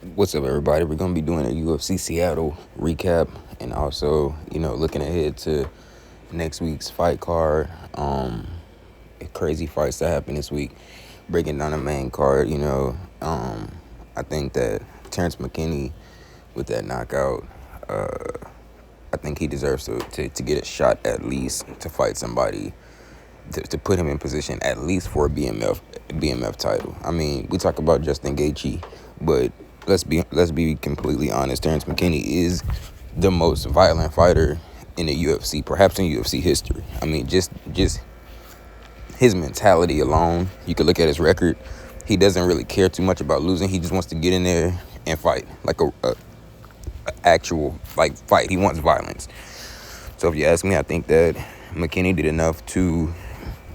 What's up, everybody? We're gonna be doing a UFC Seattle recap, and also, looking ahead to next week's fight card. Crazy fights that happened this week. Breaking down the main card. I think that Terrence McKinney with that knockout. I think he deserves to get a shot at least to fight somebody to put him in position at least for a BMF title. I mean, we talk about Justin Gaethje, but let's be completely honest. Terrence McKinney is the most violent fighter in the UFC, perhaps in UFC history. I mean, just his mentality alone. You could look at his record. He doesn't really care too much about losing. He just wants to get in there and fight like a actual like fight. He wants violence. So if you ask me, I think that McKinney did enough to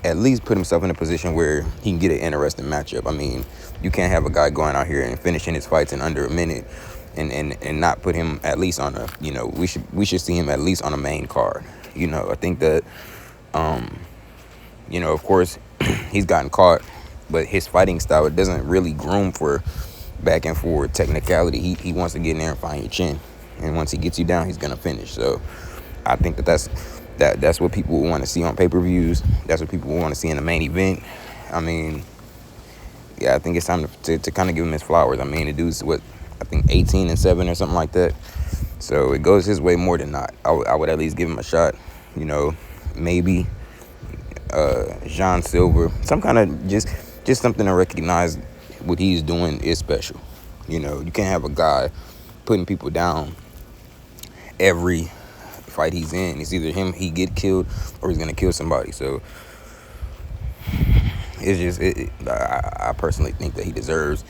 at least put himself in a position where he can get an interesting matchup. I mean, you can't have a guy going out here and finishing his fights in under a minute and not put him at least on a, we should see him at least on a main card. I think that, of course, he's gotten caught, but his fighting style, it doesn't really groom for back and forth technicality. He wants to get in there and find your chin. And once he gets you down, he's going to finish. So I think that's what people want to see on pay-per-views. That's what people want to see in the main event. I mean, yeah, I think it's time to kind of give him his flowers. I mean, the dude's, I think 18-7 or something like that. So it goes his way more than not. I would at least give him a shot. Maybe Jean Silver. Some kind of just something to recognize what he's doing is special. You can't have a guy putting people down every fight he's in. It's either he get killed or he's gonna kill somebody. So it's just I personally think that he deserves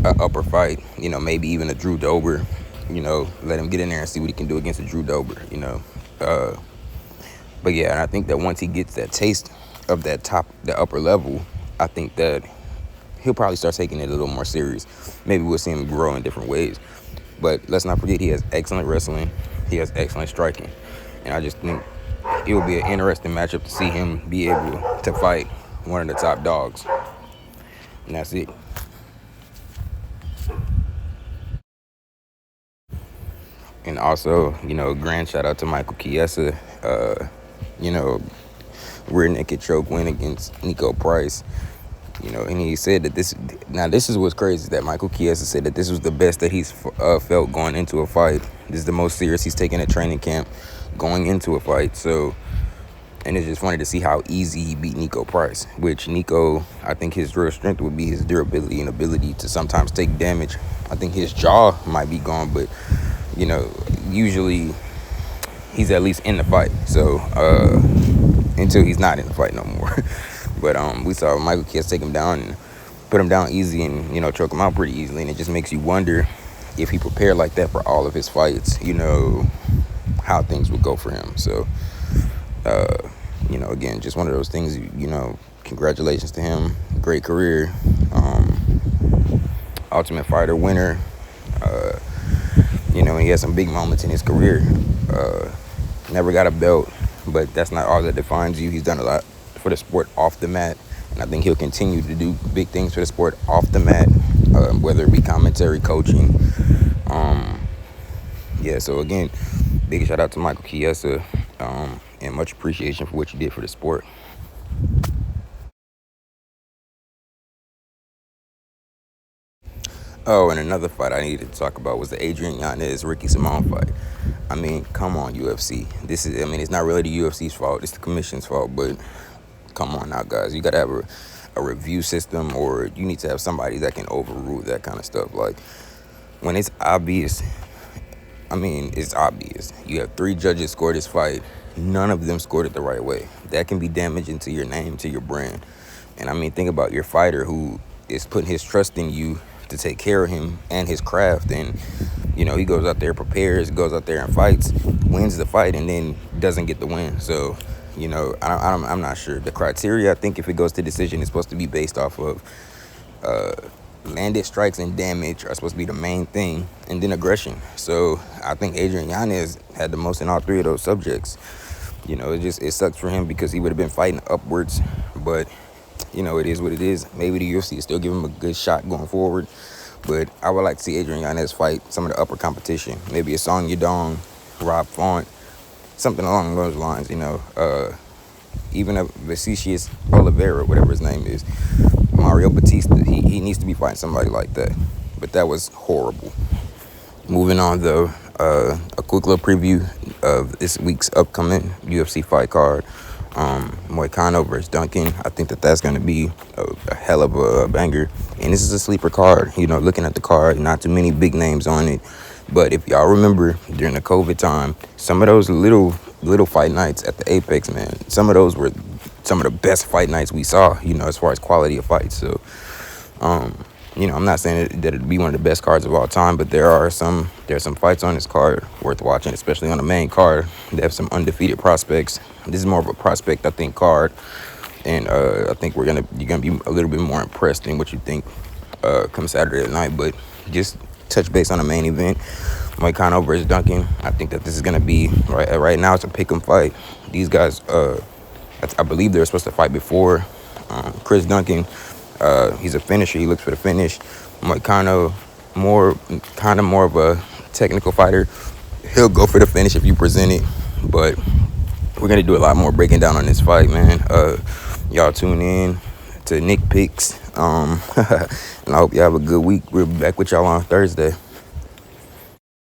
an upper fight. Maybe even a Drew Dober. Let him get in there and see what he can do against a Drew Dober. But yeah, and I think that once he gets that taste of the upper level, I think that he'll probably start taking it a little more serious. Maybe we'll see him grow in different ways. But let's not forget, he has excellent wrestling. He has excellent striking. And I just think it will be an interesting matchup to see him be able to fight one of the top dogs. And that's it. And also, grand shout out to Michael Chiesa. Rear naked choke win against Nico Price. And he said that this is what's crazy, that Michael Chiesa said that this was the best that he's felt going into a fight. This is the most serious he's taken a training camp going into a fight. So, and it's just funny to see how easy he beat Nico Price, which Nico, I think his real strength would be his durability and ability to sometimes take damage. I think his jaw might be gone, but, usually he's at least in the fight. So, until he's not in the fight no more. But we saw Michael Chiesa take him down and put him down easy and, choke him out pretty easily. And it just makes you wonder if he prepared like that for all of his fights, how things would go for him. So, again, just one of those things, congratulations to him. Great career. Ultimate Fighter winner. And he had some big moments in his career. Never got a belt, but that's not all that defines you. He's done a lot for the sport off the mat, and I think he'll continue to do big things for the sport off the mat, whether it be commentary, coaching. So again, big shout out to Michael Chiesa, and much appreciation for what you did for the sport. Oh, and another fight I needed to talk about was the Adrian Yanez Ricky Simon fight. I mean, come on, UFC. It's not really the UFC's fault. It's the commission's fault, but come on now, guys. You got to have a review system, or you need to have somebody that can overrule that kind of stuff. Like, when it's obvious, it's obvious. You have 3 judges score this fight. None of them scored it the right way. That can be damaging to your name, to your brand. And think about your fighter who is putting his trust in you to take care of him and his craft. And, he goes out there, prepares, goes out there and fights, wins the fight, and then doesn't get the win. So, I'm not sure. The criteria, I think, if it goes to decision, is supposed to be based off of landed strikes and damage are supposed to be the main thing, and then aggression. So I think Adrian Yanez had the most in all 3 of those subjects. It sucks for him because he would have been fighting upwards, but it is what it is. Maybe the UFC will still give him a good shot going forward. But I would like to see Adrian Yanez fight some of the upper competition. Maybe a Song Yadong, Rob Font, something along those lines, even a Vicious Oliveira, whatever his name is, Mario Batista, he needs to be fighting somebody like that. But that was horrible. Moving on, though, a quick little preview of this week's upcoming UFC fight card. Moicano versus Duncan. I think that's going to be a hell of a banger. And this is a sleeper card. Looking at the card, not too many big names on it. But if y'all remember, during the COVID time, some of those little fight nights at the Apex, man, some of those were some of the best fight nights we saw, as far as quality of fights. So, I'm not saying that it'd be one of the best cards of all time, but there's some fights on this card worth watching, especially on the main card. They have some undefeated prospects. This is more of a prospect, I think, card, and I think you're gonna be a little bit more impressed than what you think come Saturday night. But just touch base on the main event, Moicano versus Duncan. I think that this is gonna be right now. It's a pick'em fight. These guys, I believe they were supposed to fight before. Chris Duncan. He's a finisher. He looks for the finish. Moicano, more of a technical fighter. He'll go for the finish if you present it. But we're gonna do a lot more breaking down on this fight, man. Y'all tune in to Nick Picks. And I hope you have a good week. We'll be back with y'all on Thursday.